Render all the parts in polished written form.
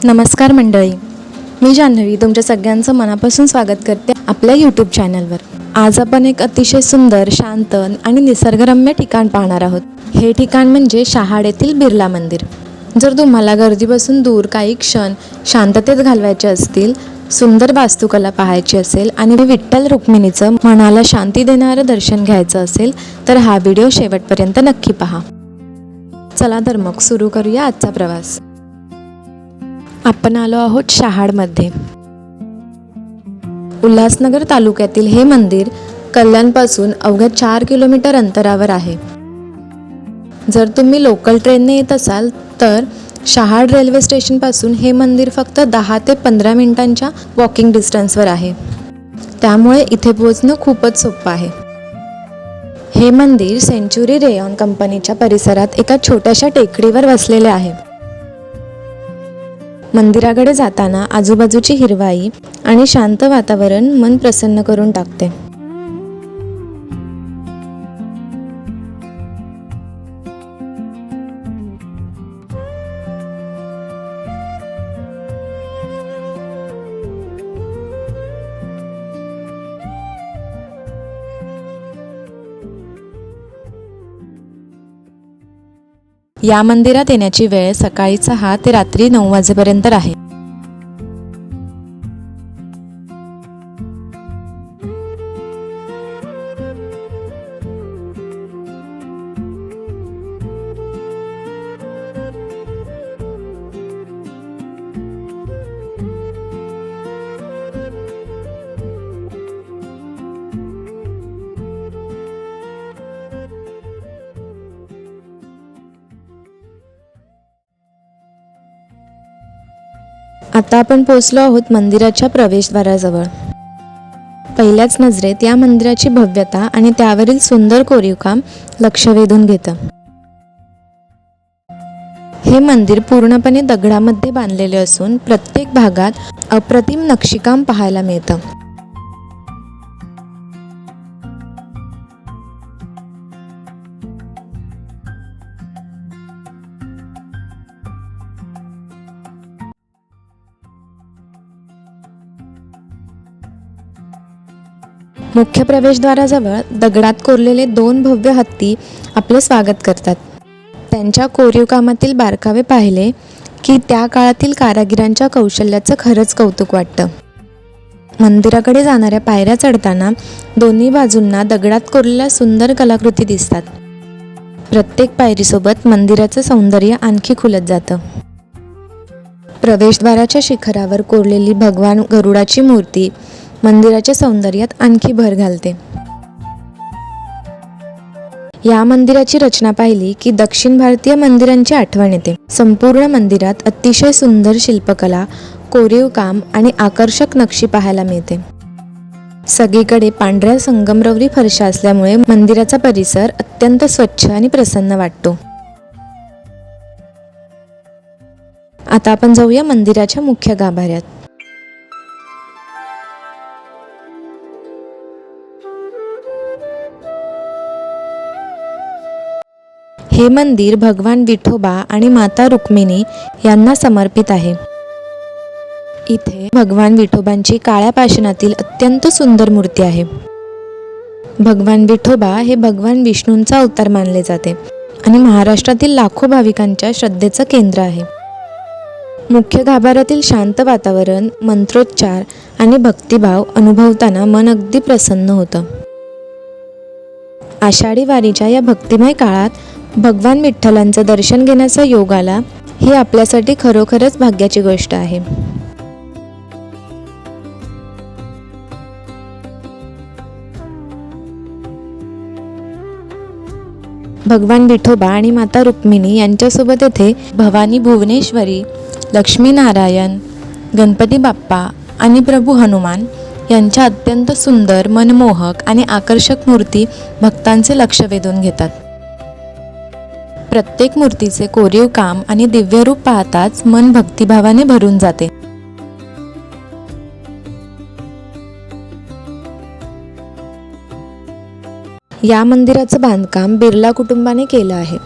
नमस्कार मंडळी, मी जान्हवी तुमच्या सगळ्यांचं मनापासून स्वागत करते आपल्या यूट्यूब चॅनलवर। आज आपण एक अतिशय सुंदर, शांत आणि निसर्गरम्य ठिकाण पाहणार आहोत। हे ठिकाण म्हणजे शहाड येथील बिर्ला मंदिर। जर तुम्हाला गर्दीपासून दूर काही क्षण शांततेत घालवायचे असतील, सुंदर वास्तुकला पाहायची असेल आणि विठ्ठल रुक्मिणीचं मनाला शांती देणारं दर्शन घ्यायचं असेल तर हा व्हिडिओ शेवटपर्यंत नक्की पहा। चला तर मग सुरू करूया आजचा प्रवास। आपण आलो आहोत शहाडमध्ये। उल्हासनगर तालुक्यातील हे मंदिर कल्याणपासून अवघ्या 4 किलोमीटर अंतरावर आहे। जर तुम्ही लोकल ट्रेनने येत असाल तर शहाड रेल्वे स्टेशनपासून हे मंदिर फक्त 10 ते 15 मिनिटांच्या वॉकिंग डिस्टन्सवर आहे, त्यामुळे इथे पोहोचणं खूपच सोपं आहे। हे मंदिर सेंचुरी रेयॉन कंपनीच्या परिसरात एका छोट्याशा टेकडीवर वसलेले आहे। मंदिराकडे जाताना आजूबाजूची हिरवाई आणि शांत वातावरण मन प्रसन्न करून टाकते। या मंदिरात येण्याची वेळ सकाळी 6 ते रात्री 9 वाजेपर्यंत आहे। आता आपण पोहोचलो आहोत मंदिराच्या प्रवेशद्वाराजवळ। पहिल्याच नजरेत या मंदिराची भव्यता आणि त्यावरील सुंदर कोरीवकाम लक्ष वेधून घेतं। हे मंदिर पूर्णपणे दगडामध्ये बांधलेले असून प्रत्येक भागात अप्रतिम नक्षीकाम पाहायला मिळतं। मुख्य प्रवेशद्वाराजवळ दगडात कोरलेले 2 भव्य हत्ती आपले स्वागत करतात। त्यांच्या कोरीवकामातील बारकावे पाहिले की त्या काळातील कारागिरांच्या कौशल्याचं खरंच कौतुक वाटतं। मंदिराकडे जाणाऱ्या पायऱ्या चढताना दोन्ही बाजूंना दगडात कोरलेल्या सुंदर कलाकृती दिसतात। प्रत्येक पायरीसोबत मंदिराचं सौंदर्य आणखी खुलत जातं। प्रवेशद्वाराच्या शिखरावर कोरलेली भगवान गरुडाची मूर्ती मंदिराच्या सौंदर्यात आणखी भर घालते। या मंदिराची रचना पाहिली की दक्षिण भारतीय मंदिरांची आठवण येते। संपूर्ण मंदिरात अतिशय सुंदर शिल्पकला, कोरीवकाम आणि आकर्षक नक्षी पाहायला मिळते। सगळीकडे पांढऱ्या संगमरवरी फरशा असल्यामुळे मंदिराचा परिसर अत्यंत स्वच्छ आणि प्रसन्न वाटतो। आता आपण जाऊया मंदिराच्या मुख्य गाभाऱ्यात। हे मंदिर भगवान विठोबा आणि माता रुक्मिणी यांना समर्पित आहे। इथे भगवान विठोबांची काळ्या पाषाणातील अत्यंत सुंदर मूर्ती आहे। भगवान विठोबा हे भगवान विष्णूंचा अवतार मानले जाते आणि महाराष्ट्रातील लाखो भाविकांच्या श्रद्धेचं केंद्र आहे। मुख्य गाभाऱ्यातील शांत वातावरण, मंत्रोच्चार आणि भक्तिभाव अनुभवताना मन अगदी प्रसन्न होतं। आषाढी वारीच्या या भक्तिमय काळात भगवान विठ्ठलांचं दर्शन घेण्याचा योग आला, ही आपल्यासाठी खरोखरच भाग्याची गोष्ट आहे। भगवान विठोबा आणि माता रुक्मिणी यांच्यासोबत येथे भवानी भुवनेश्वरी, लक्ष्मी नारायण, गणपती बाप्पा आणि प्रभू हनुमान यांच्या अत्यंत सुंदर, मनमोहक आणि आकर्षक मूर्ती भक्तांचे लक्ष वेधून घेतात। प्रत्येक मूर्तीचे कोरीव काम आणि दिव्य रूप पाहताच मन भक्तिभावाने भरून जाते। या मंदिराचं बांधकाम बिर्ला कुटुंबाने केलं आहे।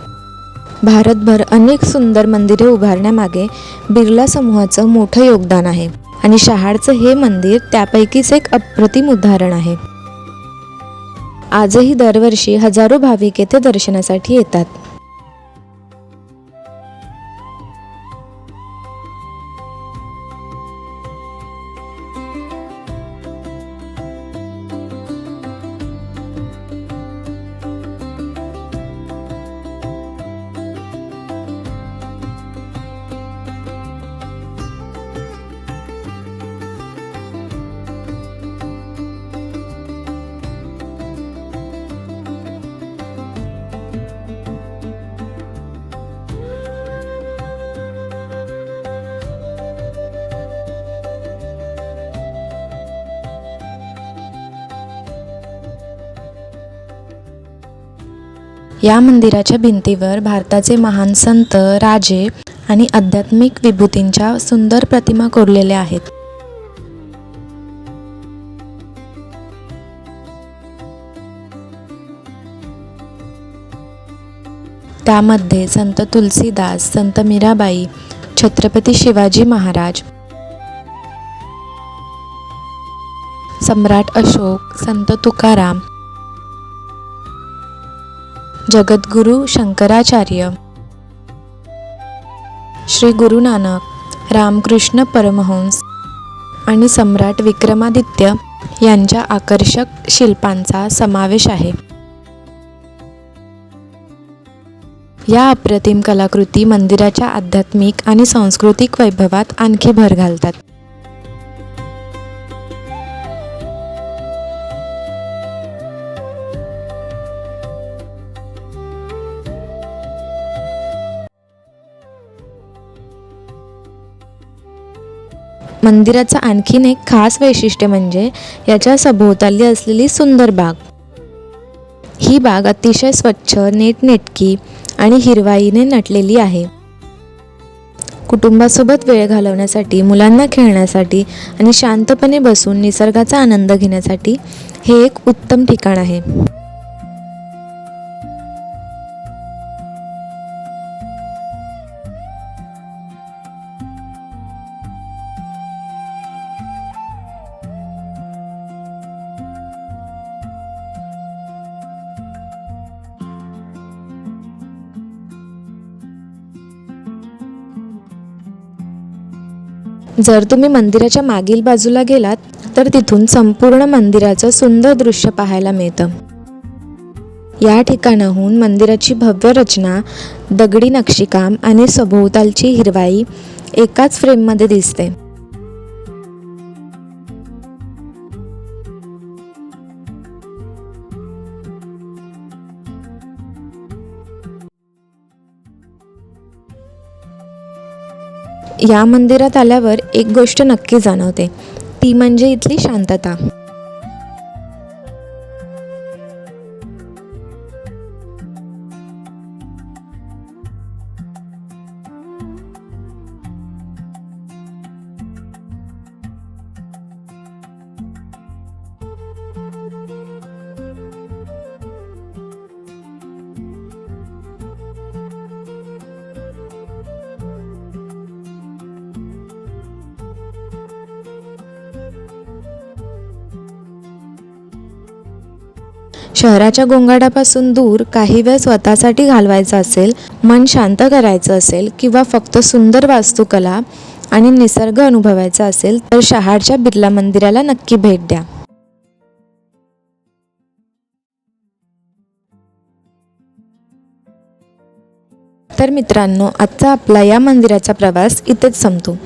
भारतभर अनेक सुंदर मंदिरे उभारण्यामागे बिर्ला समूहाचं मोठं योगदान आहे आणि शहाडचं हे मंदिर त्यापैकीच एक अप्रतिम उदाहरण आहे. आजही दरवर्षी हजारो भाविक येथे दर्शनासाठी येतात. या मंदिराच्या भिंतीवर भारताचे महान संत, राजे आणि आध्यात्मिक विभूतींच्या सुंदर प्रतिमा कोरलेल्या आहेत. त्यामध्ये संत तुलसीदास, संत मीराबाई, छत्रपती शिवाजी महाराज, सम्राट अशोक, संत तुकाराम, जगद्गुरू शंकराचार्य, श्री गुरु नानक, रामकृष्ण परमहंस आणि सम्राट विक्रमादित्य यांच्या आकर्षक शिल्पांचा समावेश आहे. या अप्रतिम कलाकृती मंदिराच्या आध्यात्मिक आणि सांस्कृतिक वैभवात आणखी भर घालतात. मंदिराचं आणखीन एक खास वैशिष्ट्य म्हणजे याच्या सभोवताली असलेली सुंदर बाग. ही बाग अतिशय स्वच्छ, नीटनेटकी आणि हिरवाईने नटलेली आहे. कुटुंबासोबत वेळ घालवण्यासाठी, मुलांना खेळण्यासाठी आणि शांतपणे बसून निसर्गाचा आनंद घेण्यासाठी हे एक उत्तम ठिकाण आहे. जर तुम्ही मंदिराच्या मागील बाजूला गेलात तर तिथून संपूर्ण मंदिराचं सुंदर दृश्य पाहायला मिळतं. या ठिकाणाहून मंदिराची भव्य रचना, दगडी नक्षीकाम आणि सभोवतालची हिरवाई एकाच फ्रेममध्ये दिसते. या मंदिरात आल्यावर एक गोष्ट नक्की जाणवते, ती म्हणजे इथली शांतता. शहराच्या गोंगाटापासून दूर काही वेळ स्वतःसाठी घालवायचा असेल, मन शांत करायचं असेल किंवा फक्त सुंदर वास्तुकला आणि निसर्ग अनुभवायचा असेल तर शहाडच्या बिर्ला मंदिराला नक्की भेट द्या. तर मित्रांनो, आजचा आपला या मंदिराचा प्रवास इथेच संपतो.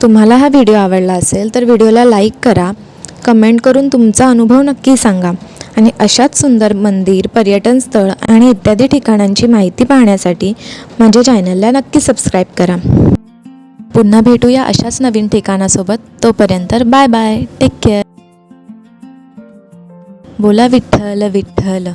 तुम्हाला हा व्हिडिओ आवडला असेल तर व्हिडिओला लाईक करा, कमेंट करून तुमचा अनुभव नक्की सांगा आणि अशाच सुंदर मंदिर, पर्यटन स्थळ आणि इत्यादी ठिकाणांची माहिती पाहण्यासाठी माझ्या चॅनलला नक्की सबस्क्राईब करा. पुन्हा भेटूया अशाच नवीन ठिकाणासोबत. तोपर्यंत बाय बाय, टेक केअर. बोला विठ्ठल विठ्ठल.